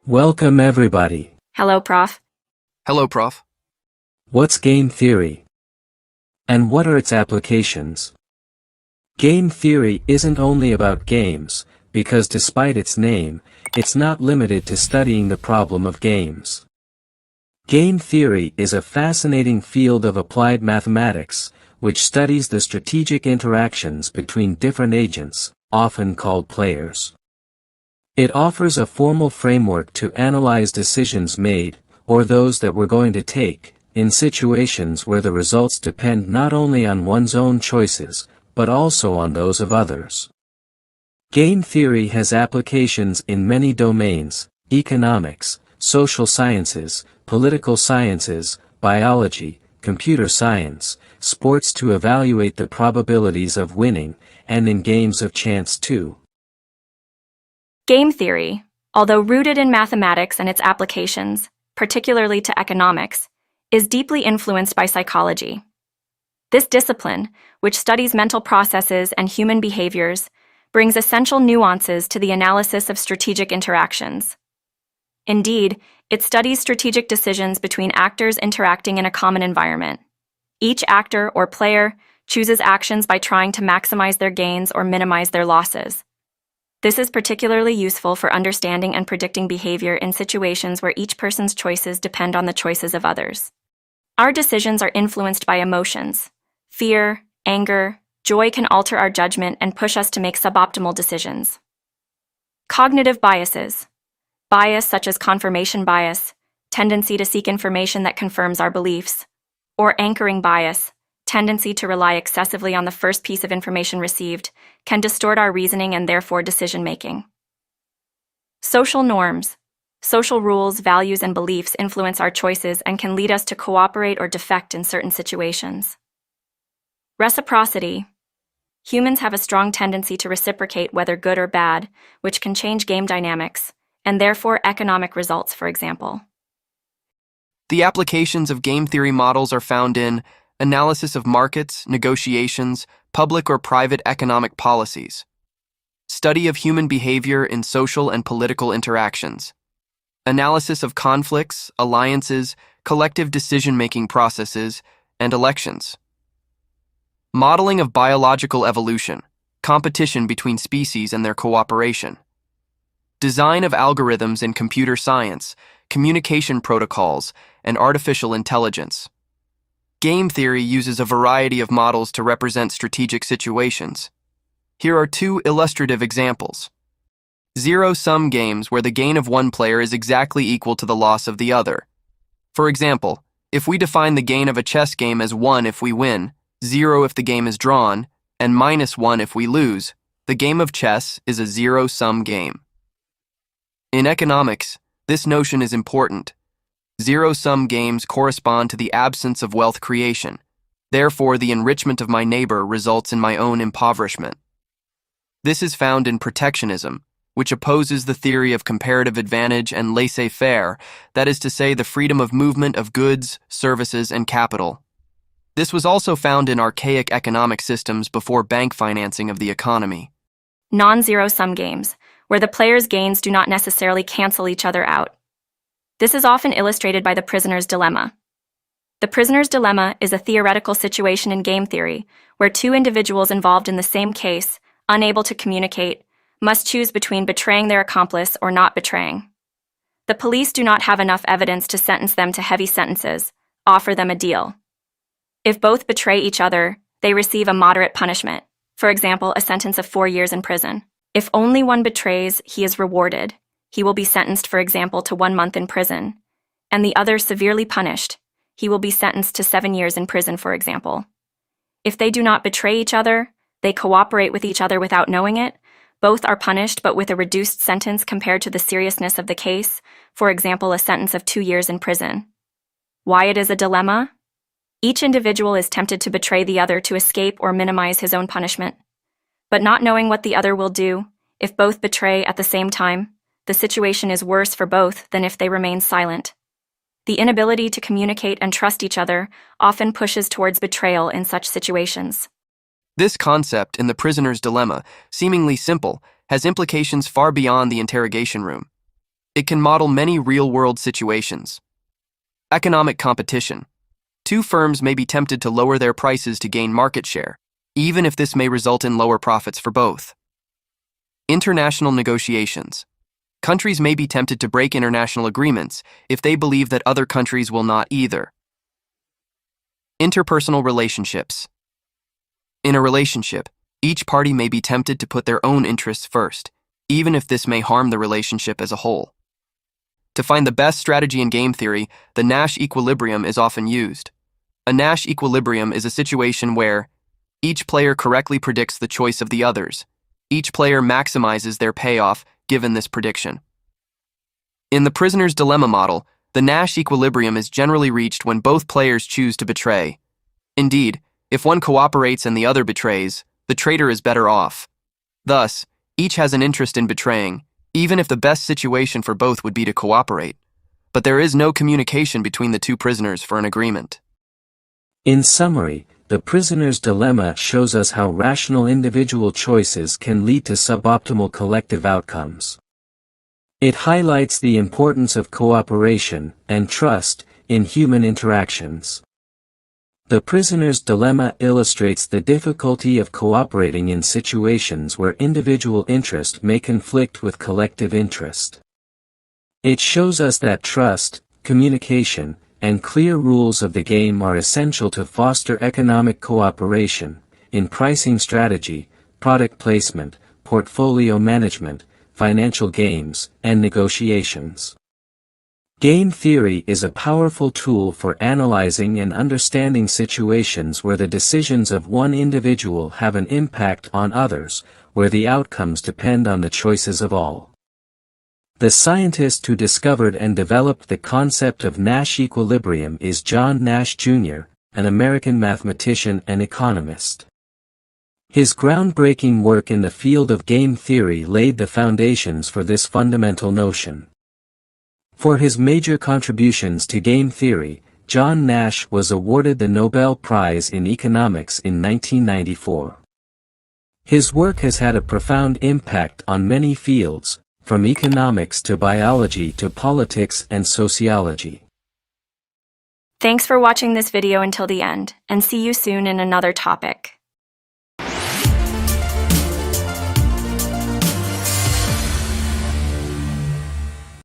Welcome everybody. Hello, Prof. Hello, Prof. What's game theory? And what are its applications? Game theory isn't only about games, because despite its name, it's not limited to studying the problem of games. Game theory is a fascinating field of applied mathematics, which studies the strategic interactions between different agents, often called players. It offers a formal framework to analyze decisions made, or those that we're going to take, in situations where the results depend not only on one's own choices, but also on those of others. Game theory has applications in many domains: economics, social sciences, political sciences, biology, computer science, sports to evaluate the probabilities of winning, and in games of chance too. Game theory, although rooted in mathematics and its applications, particularly to economics, is deeply influenced by psychology. This discipline, which studies mental processes and human behaviors, brings essential nuances to the analysis of strategic interactions. Indeed, it studies strategic decisions between actors interacting in a common environment. Each actor or player chooses actions by trying to maximize their gains or minimize their losses. This is particularly useful for understanding and predicting behavior in situations where each person's choices depend on the choices of others. Our decisions are influenced by emotions. Fear, anger, joy can alter our judgment and push us to make suboptimal decisions. Cognitive biases. Bias such as confirmation bias, tendency to seek information that confirms our beliefs, or anchoring bias, tendency to rely excessively on the first piece of information received, can distort our reasoning and therefore decision-making. Social norms. Social rules, values, and beliefs influence our choices and can lead us to cooperate or defect in certain situations. Reciprocity. Humans have a strong tendency to reciprocate whether good or bad, which can change game dynamics, and therefore economic results, for example. The applications of game theory models are found in analysis of markets, negotiations, public or private economic policies, study of human behavior in social and political interactions, analysis of conflicts, alliances, collective decision-making processes, and elections, modeling of biological evolution, competition between species and their cooperation, design of algorithms in computer science, communication protocols, and artificial intelligence. Game theory uses a variety of models to represent strategic situations. Here are two illustrative examples. Zero-sum games where the gain of one player is exactly equal to the loss of the other. For example, if we define the gain of a chess game as 1 if we win, 0 if the game is drawn, and -1 if we lose, the game of chess is a zero-sum game. In economics, this notion is important. Zero-sum games correspond to the absence of wealth creation. Therefore, the enrichment of my neighbor results in my own impoverishment. This is found in protectionism, which opposes the theory of comparative advantage and laissez-faire, that is to say, the freedom of movement of goods, services, and capital. This was also found in archaic economic systems before bank financing of the economy. Non-zero-sum games, where the players' gains do not necessarily cancel each other out. This is often illustrated by the prisoner's dilemma. The prisoner's dilemma is a theoretical situation in game theory, where two individuals involved in the same case, unable to communicate, must choose between betraying their accomplice or not betraying. The police do not have enough evidence to sentence them to heavy sentences, offer them a deal. If both betray each other, they receive a moderate punishment, for example, a sentence of 4 years in prison. If only one betrays, he is rewarded. He will be sentenced, for example, to 1 month in prison, and the other severely punished. He will be sentenced to 7 years in prison, for example. If they do not betray each other, they cooperate with each other without knowing it, both are punished but with a reduced sentence compared to the seriousness of the case, for example, a sentence of 2 years in prison. Why it is a dilemma? Each individual is tempted to betray the other to escape or minimize his own punishment. But not knowing what the other will do, if both betray at the same time, the situation is worse for both than if they remain silent. The inability to communicate and trust each other often pushes towards betrayal in such situations. This concept in the prisoner's dilemma, seemingly simple, has implications far beyond the interrogation room. It can model many real-world situations. Economic competition. Two firms may be tempted to lower their prices to gain market share, even if this may result in lower profits for both. International negotiations. Countries may be tempted to break international agreements if they believe that other countries will not either. Interpersonal relationships. In a relationship, each party may be tempted to put their own interests first, even if this may harm the relationship as a whole. To find the best strategy in game theory, the Nash equilibrium is often used. A Nash equilibrium is a situation where each player correctly predicts the choice of the others. Each player maximizes their payoff given this prediction. In the prisoner's dilemma model, the Nash equilibrium is generally reached when both players choose to betray. Indeed, if one cooperates and the other betrays, the traitor is better off. Thus, each has an interest in betraying, even if the best situation for both would be to cooperate. But there is no communication between the two prisoners for an agreement. In summary, the prisoner's dilemma shows us how rational individual choices can lead to suboptimal collective outcomes. It highlights the importance of cooperation and trust in human interactions. The prisoner's dilemma illustrates the difficulty of cooperating in situations where individual interest may conflict with collective interest. It shows us that trust, communication, and clear rules of the game are essential to foster economic cooperation in pricing strategy, product placement, portfolio management, financial games, and negotiations. Game theory is a powerful tool for analyzing and understanding situations where the decisions of one individual have an impact on others, where the outcomes depend on the choices of all. The scientist who discovered and developed the concept of Nash equilibrium is John Nash Jr., an American mathematician and economist. His groundbreaking work in the field of game theory laid the foundations for this fundamental notion. For his major contributions to game theory, John Nash was awarded the Nobel Prize in Economics in 1994. His work has had a profound impact on many fields, from economics to biology to politics and sociology. Thanks for watching this video until the end, and see you soon in another topic.